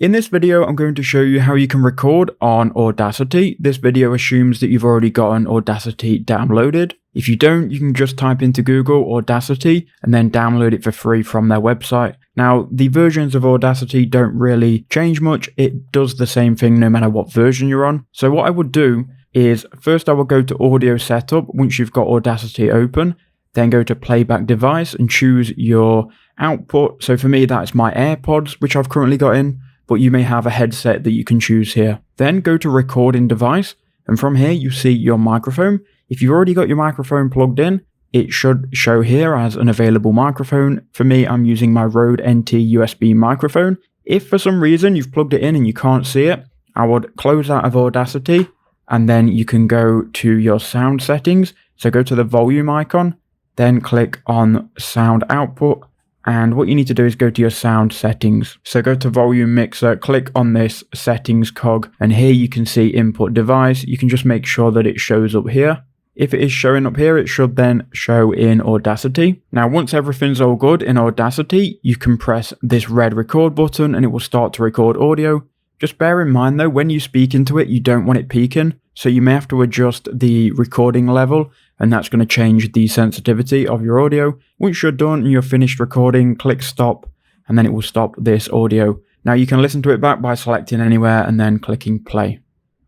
In this video, I'm going to show you how you can record on Audacity. This video assumes that you've already gotten Audacity downloaded. If you don't, you can just type into Google Audacity and then download it for free from their website. Now, the versions of Audacity don't really change much. It does the same thing no matter what version you're on. So what I would do is first I will go to Audio Setup once you've got Audacity open. Then go to Playback Device and choose your output. So for me, that's my AirPods, which I've currently got in, but you may have a headset that you can choose here. Then go to Recording Device, and from here you see your microphone. If you've already got your microphone plugged in, it should show here as an available microphone. For me, I'm using my Rode NT USB microphone. If for some reason you've plugged it in and you can't see it, I would close out of Audacity, and then you can go to your sound settings. So go to the volume icon, then click on Sound Output. And what you need to do is go to your sound settings. So go to volume mixer, click on this settings cog, and here you can see input device. You can just make sure that it shows up here. If it is showing up here, it should then show in Audacity. Now, once everything's all good in Audacity, you can press this red record button and it will start to record audio. Just bear in mind though, when you speak into it, you don't want it peaking. So you may have to adjust the recording level, and that's going to change the sensitivity of your audio. Once you're done and you're finished recording, click stop, and then it will stop this audio. Now you can listen to it back by selecting anywhere and then clicking play.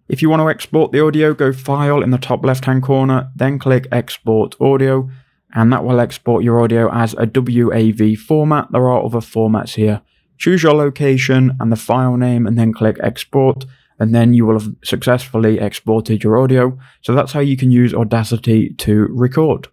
If you want to export the audio, go File in the top left hand corner, then click Export Audio, and that will export your audio as a WAV format. There are other formats here. Choose your location and the file name and then click Export, and then you will have successfully exported your audio. So that's how you can use Audacity to record.